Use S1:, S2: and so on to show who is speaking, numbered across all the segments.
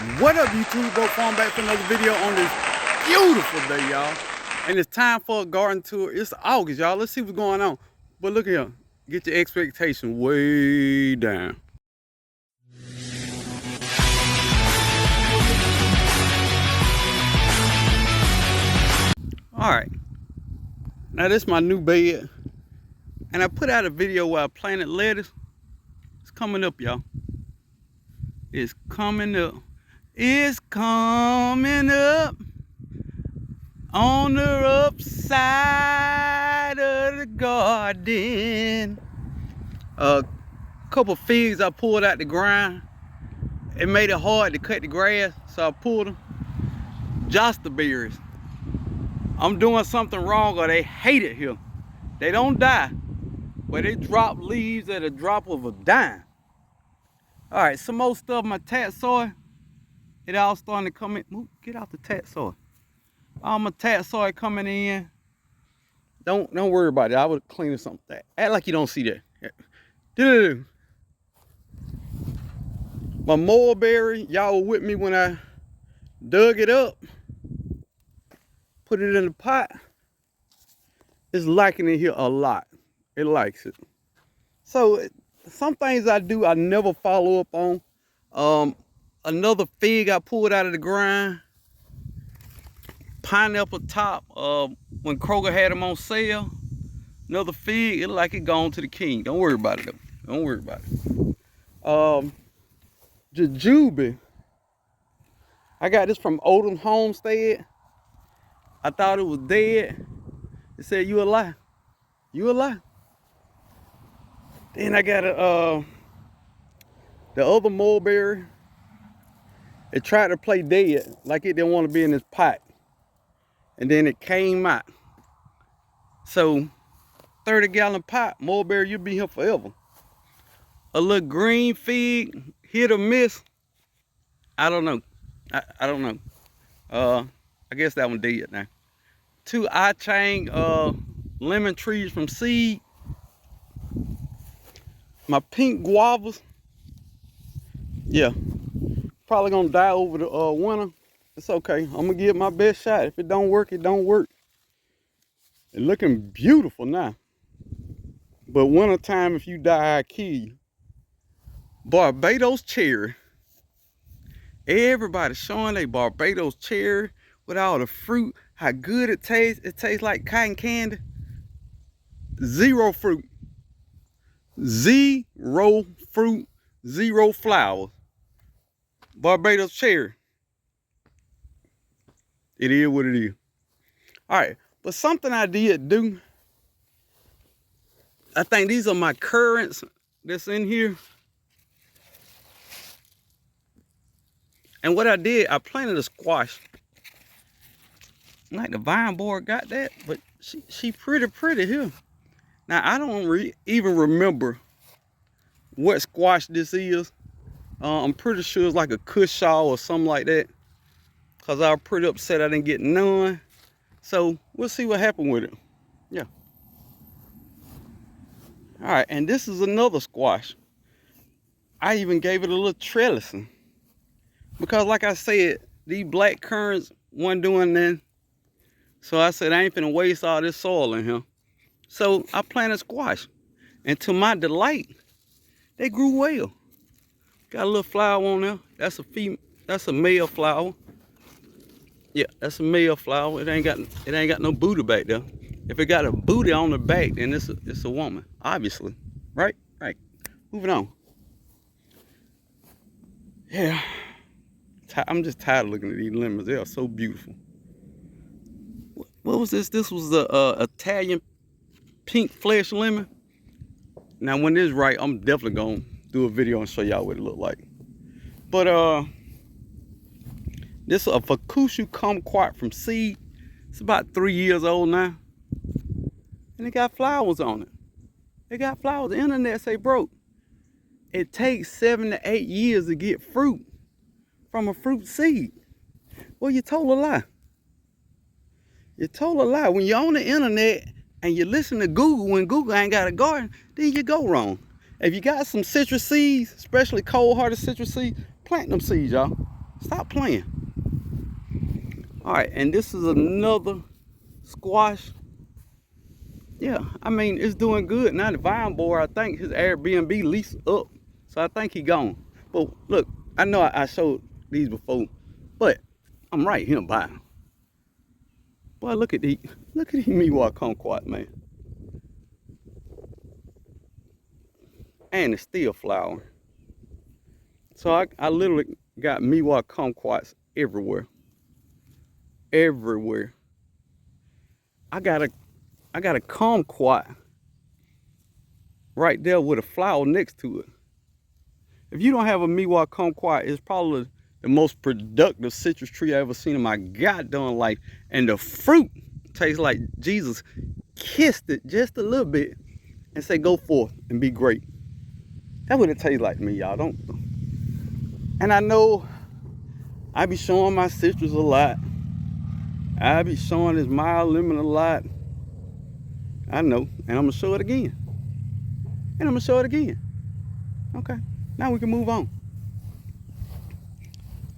S1: What up, YouTube? Brokefarmer back for another video on this beautiful day, y'all. And it's time for a garden tour. It's August, y'all. Let's see what's going on. But look here, get your expectation way down. All right, now this is my new bed, and I put out a video where I planted lettuce. It's coming up, y'all. It's coming up. It's coming up on the upside of the garden. A couple figs I pulled out the ground. It made it hard to cut the grass, so I pulled them. Josta berries. I'm doing something wrong, or they hate it here. They don't die, but they drop leaves at a drop of a dime. All right, some more stuff. My tatsoi, it all starting to come in. Move, get out the tatsoi. All my tatsoi coming in. Don't worry about it. I would clean something. Act like you don't see that. Do. My mulberry, y'all were with me when I dug it up. Put it in the pot. It's liking it here a lot. It likes it. So some things I do, I never follow up on. Another fig I pulled out of the ground. Pineapple top, when Kroger had them on sale. Another fig, it like it gone to the king. Don't worry about it though. Don't worry about it. Jujube. I got this from Odom Homestead. I thought it was dead. It said, you a lie. You a lie. Then I got the other mulberry. It tried to play dead, like it didn't want to be in this pot. And then it came out. So 30-gallon pot, mulberry, you'll be here forever. A little green fig, hit or miss. I don't know. I don't know. I guess that one dead now. 2 I-chain lemon trees from seed. My pink guavas. Yeah. Probably gonna die over the winter. It's okay. I'm gonna give it my best shot. If it don't work, it don't work. It's looking beautiful now. But winter time, if you die, I kill you. Barbados cherry. Everybody showing they Barbados cherry with all the fruit, how good it tastes. It tastes like cotton candy. Zero fruit. Zero fruit, zero flowers. Barbados cherry. It is what it is. All right, but something I did do, I think these are my currants that's in here. And what I did, I planted a squash. Like the vine board got that, but she pretty here. Now, I don't even remember what squash this is. I'm pretty sure it's like a cushaw or something like that. Because I was pretty upset I didn't get none. So, we'll see what happened with it. Yeah. All right, and this is another squash. I even gave it a little trellising. Because like I said, these black currants wasn't doing nothing. So I said, I ain't finna waste all this soil in here. So I planted squash, and to my delight, they grew well. Got a little flower on there. That's a male flower. Yeah, that's a male flower. It ain't got no booty back there. If it got a booty on the back, then it's a woman, obviously. Right? Right. Moving on. Yeah. I'm just tired of looking at these lemons. They are so beautiful. What was this? This was the Italian pink flesh lemon. Now when this is right, I'm definitely gonna do a video and show y'all what it look like. But this is a Fukushu kumquat from seed. It's about 3 years old now. And it got flowers on it. It got flowers. The internet say, bro, it takes 7 to 8 years to get fruit from a fruit seed. Well, you told a lie. You told a lie. When you're on the internet and you listen to Google when Google ain't got a garden, then you go wrong. If you got some citrus seeds, especially cold-hearted citrus seeds, plant them seeds, y'all. Stop playing. All right, and this is another squash. Yeah, I mean, it's doing good. Now the vine board, I think his Airbnb lease up. So I think he gone. But look, I know I showed these before, but I'm right here by him. Boy, look at these Miwok kumquat, man. And it's still flowering. So I literally got Miwok kumquats everywhere. Everywhere. I got a kumquat right there with a flower next to it. If you don't have a Miwok kumquat, it's probably the most productive citrus tree I ever seen in my goddamn life. And the fruit tastes like Jesus kissed it just a little bit and said, go forth and be great. That's what it tastes like to me, y'all. Don't. And I know I be showing my citrus a lot. I be showing this mild lemon a lot. I know, and I'm gonna show it again. And I'm gonna show it again. Okay, now we can move on.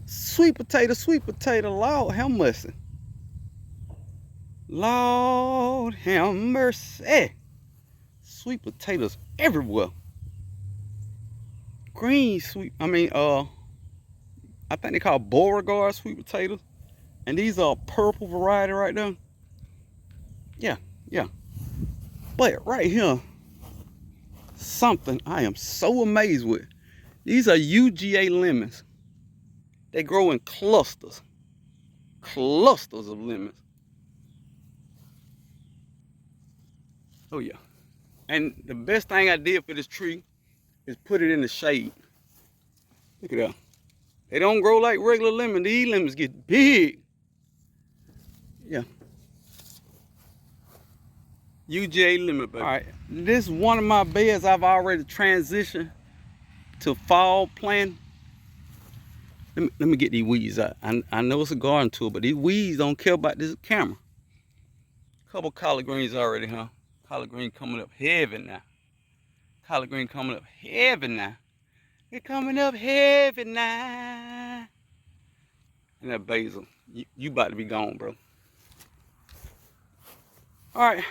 S1: Sweet potato, Lord have mercy. Lord have mercy. Sweet potatoes everywhere. Green sweet, I think they call Beauregard sweet potatoes. And these are purple variety right there. Yeah. But right here, something I am so amazed with. These are UGA lemons. They grow in clusters. Clusters of lemons. Oh yeah. And the best thing I did for this tree is put it in the shade. Look at that. They don't grow like regular lemons. These lemons get big. Yeah. UGA lemon, baby. All right. This is one of my beds I've already transitioned to fall planting. Let me get these weeds out. I know it's a garden tool, but these weeds don't care about this camera. Couple collard greens already, huh? Collard green coming up heavy now. Collard green coming up heavy now. They're coming up heavy now. And that basil, you about to be gone, bro. All right.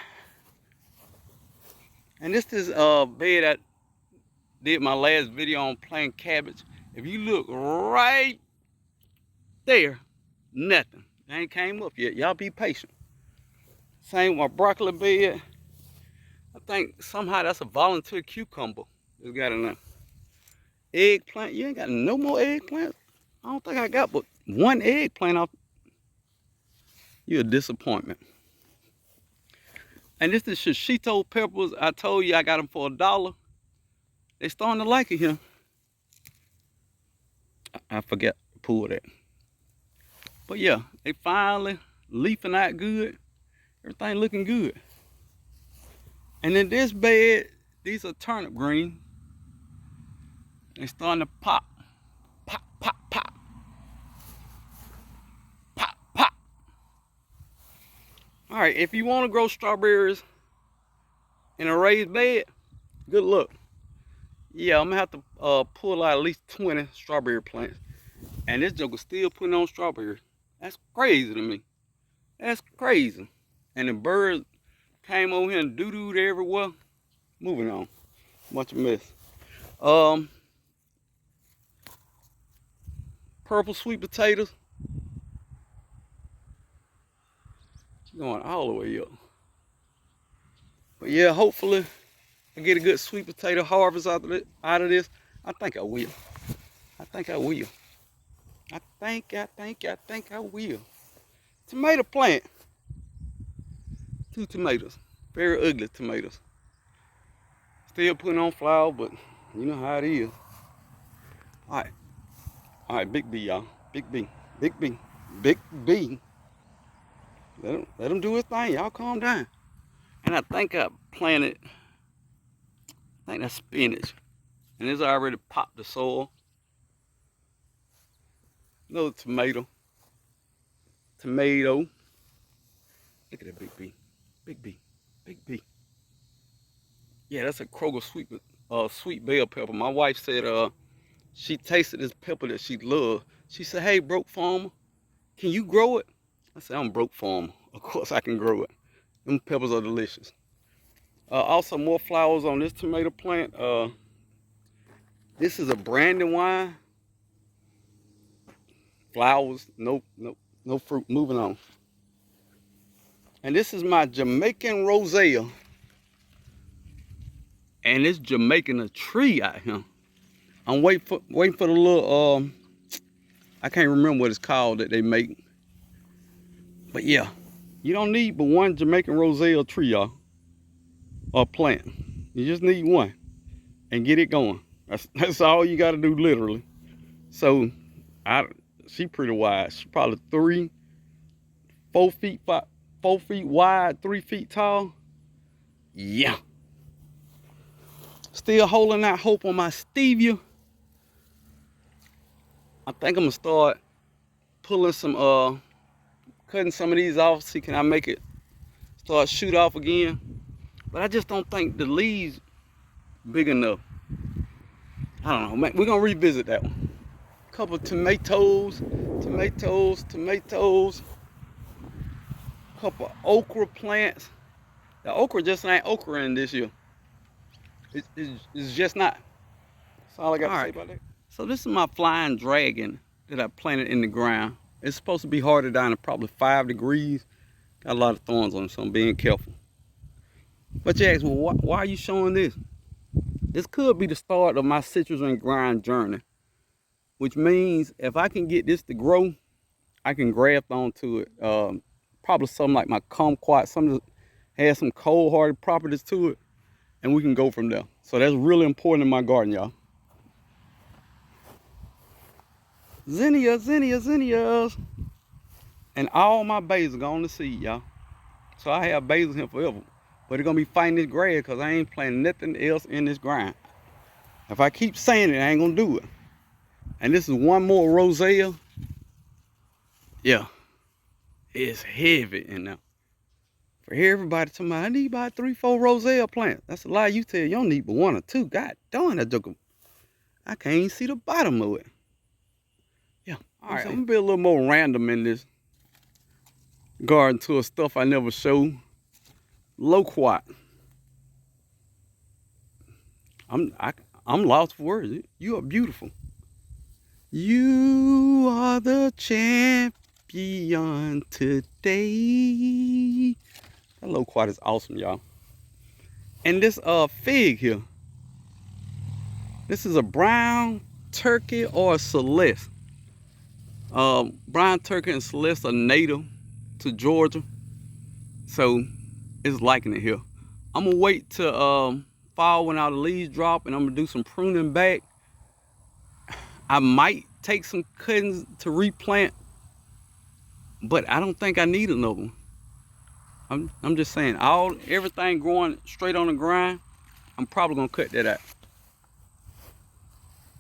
S1: And this is bed I did my last video on planting cabbage. If you look right there, nothing. They ain't came up yet. Y'all be patient. Same with my broccoli bed. I think somehow that's a volunteer cucumber. It's got in there. Eggplant. You ain't got no more eggplant? I don't think I got but one eggplant off. You're a disappointment. And this is shishito peppers. I told you I got them for $1. They starting to like it here. I forgot to pull that. But yeah, they finally leafing out good. Everything looking good. And in this bed, these are turnip green. They starting to pop. Pop, pop, pop. Pop, pop. All right, if you want to grow strawberries in a raised bed, good luck. Yeah, I'm gonna have to pull out at least 20 strawberry plants. And this joker still putting on strawberries. That's crazy to me. That's crazy. And the birds came over here and doo-dooed everywhere. Moving on. Bunch of mess. Purple sweet potatoes. Going all the way up. But yeah, hopefully I get a good sweet potato harvest out of this. I think I will. I think I will. I think I will. Tomato plant. 2 tomatoes. Very ugly tomatoes. Still putting on flower, but you know how it is. Alright. Alright, big B, y'all. Big B. Big B. Big B. Let him do his thing. Y'all calm down. And I think I planted, I think that's spinach. And it's already popped the soil. Another tomato. Tomato. Look at that big B. Big B. Big B. Yeah, that's a Kroger sweet bell pepper. My wife said she tasted this pepper that she loved. She said, "Hey, Broke Farmer, can you grow it?" I said, "I'm Broke Farmer. Of course I can grow it. Them peppers are delicious." Also, more flowers on this tomato plant. This is a Brandywine. Flowers, no fruit. Moving on. And this is my Jamaican roselle. And it's Jamaican a tree out here. I'm waiting for the little I can't remember what it's called that they make. But yeah, you don't need but one Jamaican roselle tree, y'all, or plant. You just need one and get it going. That's all you got to do, literally. So she pretty wide. She probably 4 feet, 4 feet wide, 3 feet tall. Yeah. Still holding out hope on my stevia. I think I'm gonna start pulling some cutting some of these off, see can I make it start shoot off again. But I just don't think the leaves big enough. I don't know, man. We're gonna revisit that one. Couple tomatoes. Couple okra plants. The okra just ain't okra in this year. It's just not. That's all I got to say about that. So this is my flying dragon that I planted in the ground. It's supposed to be harder down at probably 5 degrees. Got a lot of thorns on it, so I'm being careful. But you ask, well, why are you showing this? This could be the start of my citrus and grind journey, which means if I can get this to grow, I can graft onto it. Probably something like my kumquat, something that has some cold-hardy properties to it, and we can go from there. So that's really important in my garden, y'all. Zinnias. And all my basil going to seed, y'all. So I have basil here forever. But it's going to be fighting this grass because I ain't planting nothing else in this ground. If I keep saying it, I ain't going to do it. And this is one more roselle. Yeah. It's heavy in there. For everybody to me, I need about 3-4 roselle plants. That's a lie you tell. You don't need but 1 or 2. God darn, that joke. I can't even see the bottom of it. Yeah. All right, I'm going to be a little more random in this garden tour stuff I never show. Loquat. I'm lost for words. You are beautiful. You are the champion today. That loquat is awesome, y'all. And this fig here. This is a brown turkey or a celeste. Brown turkey and celeste are native to Georgia, so it's liking it here. I'm gonna wait till fall when all the leaves drop, and I'm gonna do some pruning back. I might take some cuttings to replant, but I don't think I need another one. I'm just saying, everything growing straight on the ground, I'm probably gonna cut that out.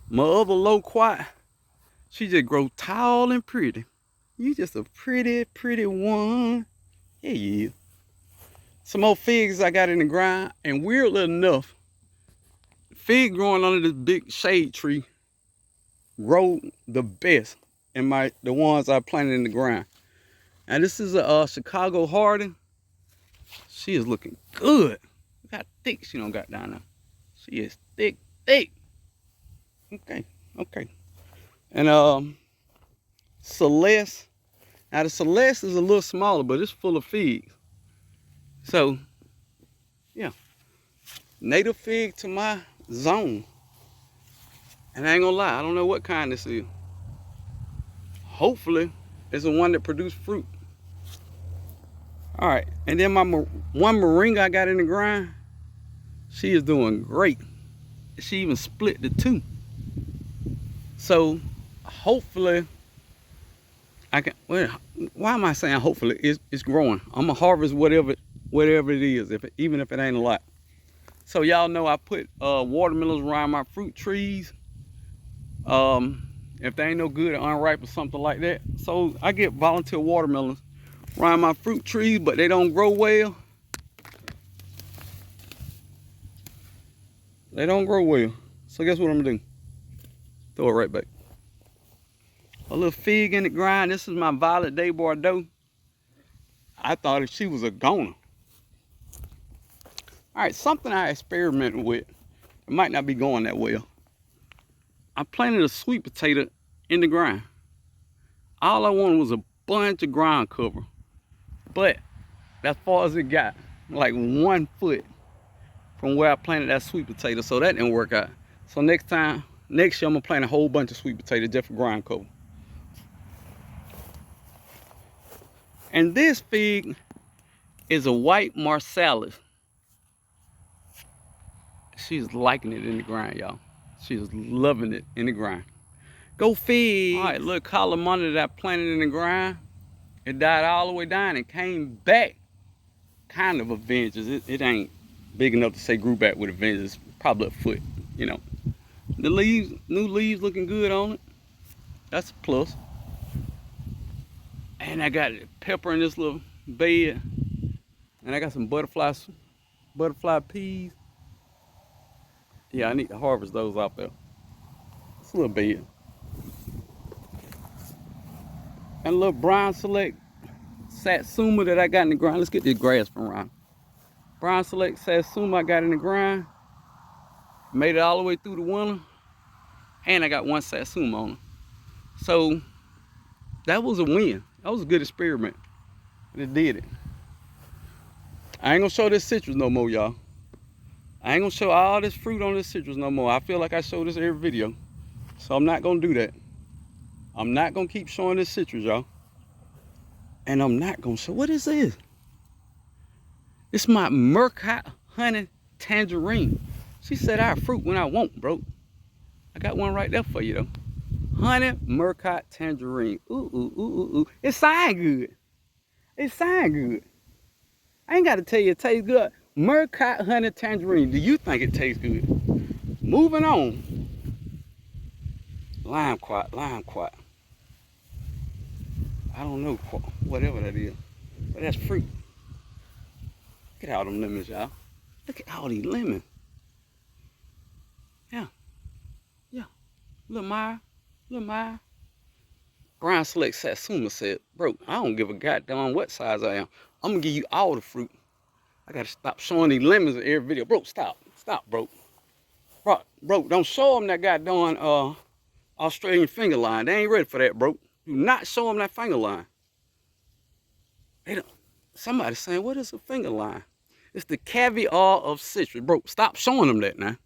S1: My other loquat, she just grow tall and pretty. You just a pretty one. Yeah, you. Some more figs I got in the ground, and weirdly enough, fig growing under this big shade tree grow the best in the ones I planted in the ground. And this is a Chicago Harding. She is looking good. Look how thick she don't got down there. She is thick. Okay. And Celeste. Now the Celeste is a little smaller, but it's full of figs. So, yeah. Native fig to my zone. And I ain't gonna lie, I don't know what kind this is. Hopefully, it's the one that produced fruit. All right, and then my one moringa I got in the ground, she is doing great. She even split the 2. So, hopefully, I can. Well, why am I saying hopefully? It's growing. I'm gonna harvest whatever it is, even if it ain't a lot. So y'all know I put watermelons around my fruit trees. If they ain't no good or unripe or something like that. So I get volunteer watermelons around my fruit trees, but they don't grow well. So guess what I'm gonna do? Throw it right back. A little fig in the ground. This is my Violet de Bordeaux. I thought she was a goner. All right, something I experimented with. It might not be going that well. I planted a sweet potato in the ground. All I wanted was a bunch of ground cover. But as far as it got, like 1 foot from where I planted that sweet potato, so that didn't work out. So next year I'm gonna plant a whole bunch of sweet potatoes just for ground cover. And this fig is a white Marsalis. She's liking it in the ground, y'all. She's loving it in the ground. Go fig. All right, look, calamari that I planted in the ground, it died all the way down and came back kind of a vengeance. It ain't big enough to say grew back with a vengeance. Probably a foot, you know. The leaves, new leaves looking good on it. That's a plus. And I got pepper in this little bed. And I got some butterfly peas. Yeah, I need to harvest those out there. It's a little bed. And a little brown select satsuma that I got in the ground. Let's get this grass from around. Brown select satsuma I got in the ground. Made it all the way through the winter. And I got one satsuma on it. So that was a win. That was a good experiment. And it did it. I ain't gonna show this citrus no more, y'all. I ain't gonna show all this fruit on this citrus no more. I feel like I show this every video. So I'm not gonna do that. I'm not gonna keep showing this citrus, y'all. And I'm not gonna show, what is this? It's my Murcott honey tangerine. She said I fruit when I want, bro. I got one right there for you though. Honey Murcott tangerine. Ooh, ooh, ooh, ooh, ooh. It sound good. It sound good. I ain't gotta tell you it tastes good. Murcott honey tangerine. Do you think it tastes good? Moving on. Lime quat, lime quat. I don't know, whatever that is. But that's fruit. Look at all them lemons, y'all. Look at all these lemons. Yeah. Yeah. Little Maya. Brown select satsuma said, bro, I don't give a goddamn what size I am. I'm gonna give you all the fruit. I gotta stop showing these lemons in every video. Bro, stop. Stop, bro. Bro, don't show them that goddamn Australian finger line. They ain't ready for that, bro. Do not show them that finger line. They don't. Somebody's saying, what is a finger line? It's the caviar of citrus. Bro, stop showing them that now.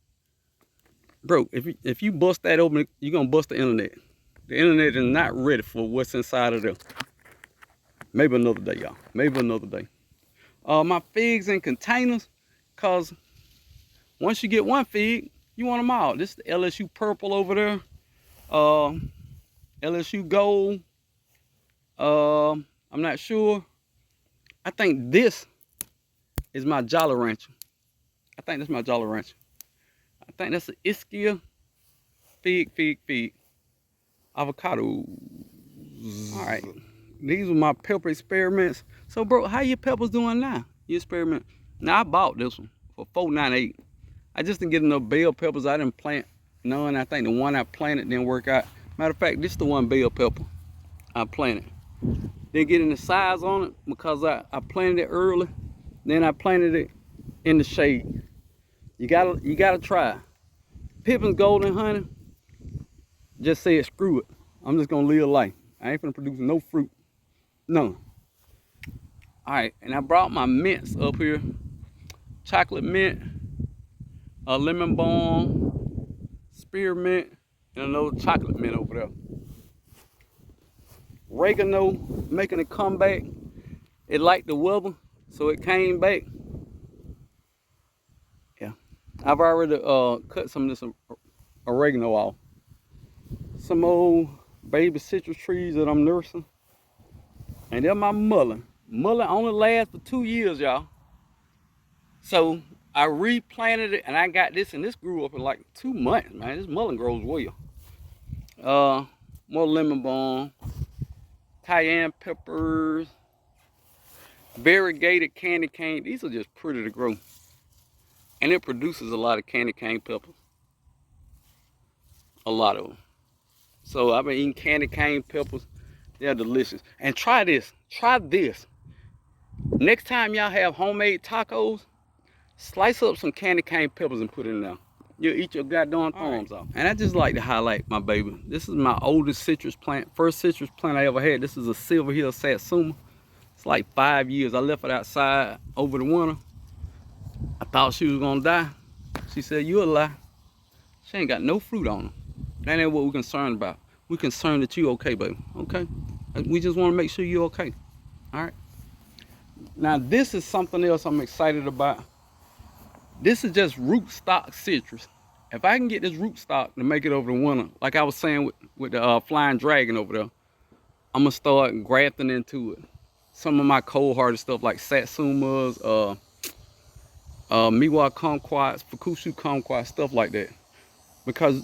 S1: Bro, if you bust that open, you're gonna bust the internet. The internet is not ready for what's inside of there. Maybe another day, y'all. Maybe another day. My figs in containers, cause once you get one fig, you want them all. This is the LSU purple over there. LSU gold. I'm not sure. I think this is my Jolly Rancher. I think that's my Jolly Rancher. I think that's an Ischia fig. Avocado. All right. These were my pepper experiments. So, bro, how your peppers doing now? You experiment. Now, I bought this one for $4.98. I just didn't get enough bell peppers. I didn't plant none. I think the one I planted didn't work out. Matter of fact, this is the one bell pepper I planted. Didn't get any size on it because I planted it early. Then I planted it in the shade. You gotta try. Pippin's Golden Honey just said screw it. I'm just gonna live life. I ain't finna produce no fruit. None. Alright, and I brought my mints up here. Chocolate mint, a lemon balm, spearmint, and another chocolate mint over there. Oregano making a comeback. It liked the weather, so it came back. Yeah, I've already cut some of this oregano off. Some old baby citrus trees that I'm nursing. And then my mullein. Mullein only lasts for 2 years, y'all. So I replanted it and I got this, and this grew up in like 2 months, man. This mullein grows well. More lemon balm, cayenne peppers, variegated candy cane. These are just pretty to grow. And it produces a lot of candy cane peppers. A lot of them. So I've been eating candy cane peppers. They're delicious. And try this. Try this. Next time y'all have homemade tacos, slice up some candy cane peppers and put it in there. You'll eat your goddamn thumbs off. And I just like to highlight my baby. This is my oldest citrus plant. First citrus plant I ever had. This is a Silver Hill Satsuma. It's like 5 years. I left it outside over the winter. I thought she was gonna die. She said, "You a lie. She ain't got no fruit on her." That ain't what we're concerned about. We're concerned that you okay, baby. Okay? We just want to make sure you're okay. All right? Now, this is something else I'm excited about. This is just rootstock citrus. If I can get this rootstock to make it over the winter, like I was saying with the flying dragon over there, I'm going to start grafting into it. Some of my cold-hearted stuff like satsumas, miwa kumquats, fukushu kumquats, stuff like that. Because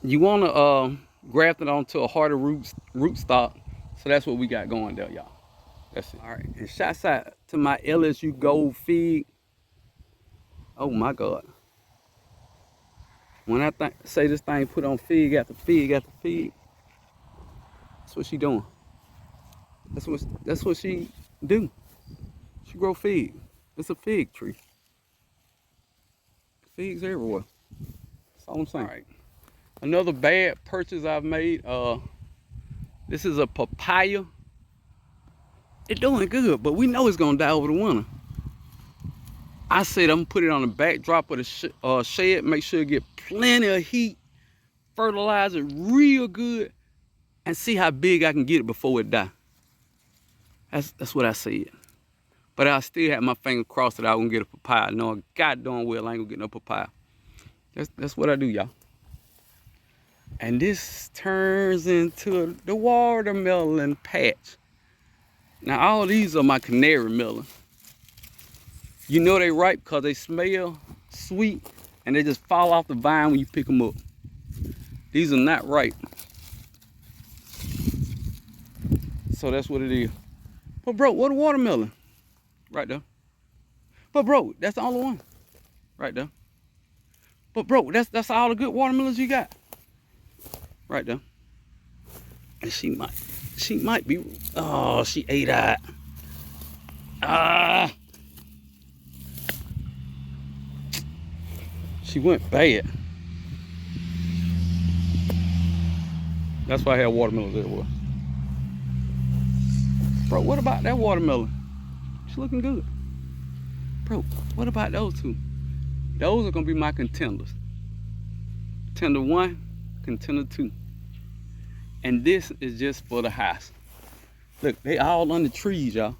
S1: you want to graft it onto a harder rootstock. So that's what we got going there, y'all. That's it. All right. And shouts out to my LSU Gold Fig. Oh my God. When I say this thing put on fig after fig after fig, that's what she doing. That's what she do. She grow fig. It's a fig tree. Figs everywhere. That's all I'm saying. All right. Another bad purchase I've made. This is a papaya. It's doing good, but we know it's gonna die over the winter. I said I'm gonna put it on the backdrop of the shed, make sure it get plenty of heat, fertilize it real good, and see how big I can get it before it die. That's what I said. But I still have my finger crossed that I won't get a papaya. No, God darn well I ain't gonna get no papaya. That's what I do, y'all. And this turns into the watermelon patch. Now all these are my canary melons. You know they ripe because they smell sweet and they just fall off the vine when you pick them up. These are not ripe. So that's what it is. But bro, what a watermelon? Right there. But bro, that's the only one. Right there. But bro, that's all the good watermelons you got. Right there. And she might be, oh, she ate that. She went bad. That's why I had watermelons everywhere. Bro, what about that watermelon? She's looking good. Bro, what about those two? Those are gonna be my contenders. Contender 1, contender 2. And this is just for the house. Look, they all under trees, y'all.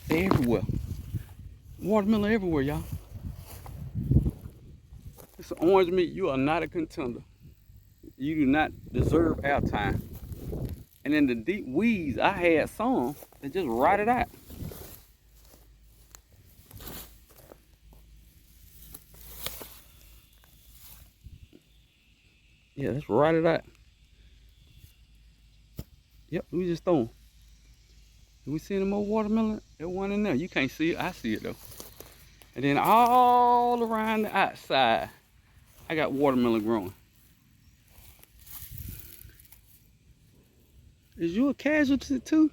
S1: They everywhere. Watermelon everywhere, y'all. It's an orange meat. You are not a contender. You do not deserve our time. And in the deep weeds, I had some that just rotted out. Yeah, that's rotted out. Yep, we just throw them. Do we see any more watermelon? There's one in there. You can't see it. I see it though. And then all around the outside, I got watermelon growing. Is you a casualty too?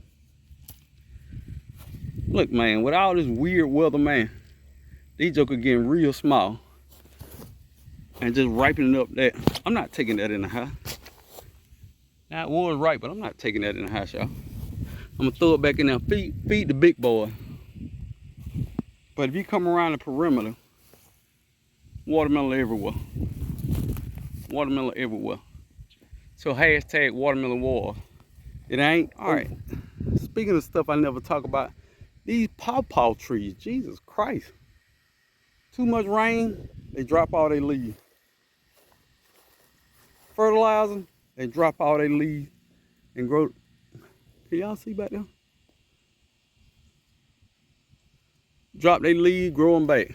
S1: Look, man, with all this weird weather, man, these jokers getting real small. And just ripening up that. I'm not taking that in the house. Now it was ripe, but I'm not taking that in the house, y'all. I'm gonna throw it back in there, feed the big boy. But if you come around the perimeter, watermelon everywhere. Watermelon everywhere. So hashtag watermelon war. It ain't. All right. Speaking of stuff I never talk about, these pawpaw trees, Jesus Christ. Too much rain, they drop all their leaves. Fertilizing, they drop all their leaves and grow. Can y'all see back there? Drop their leaves, grow them back.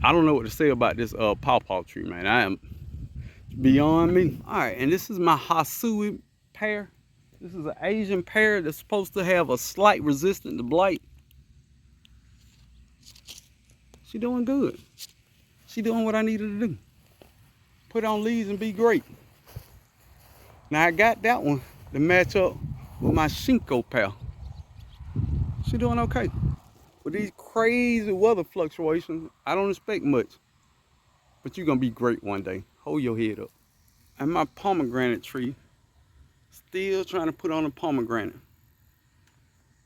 S1: I don't know what to say about this pawpaw tree, man. I am beyond me. All right, and this is my Hasui pear. This is an Asian pear that's supposed to have a slight resistance to blight. She doing good. She doing what I needed to do. put on leaves and be great. Now I got that one to match up with my Shinko pal. She doing okay. With these crazy weather fluctuations, I don't expect much. But you're gonna be great one day. Hold your head up. And my pomegranate tree, still trying to put on a pomegranate.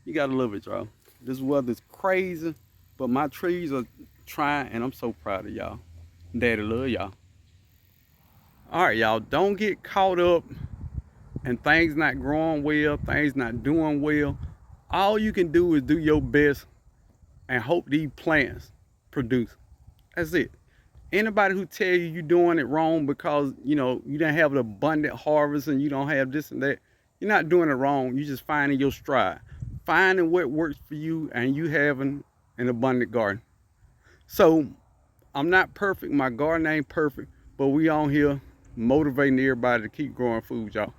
S1: You gotta love it, y'all. This weather's crazy, but my trees are trying, and I'm so proud of y'all. Daddy love y'all. All right, y'all, don't get caught up and things not growing well, things not doing well. All you can do is do your best and hope these plants produce. That's it. Anybody who tell you you're doing it wrong because you don't have an abundant harvest and you don't have this and that, you're not doing it wrong. You're just finding your stride, finding what works for you, and you having an abundant garden. So I'm not perfect. My garden ain't perfect, but we on here motivating everybody to keep growing food, y'all.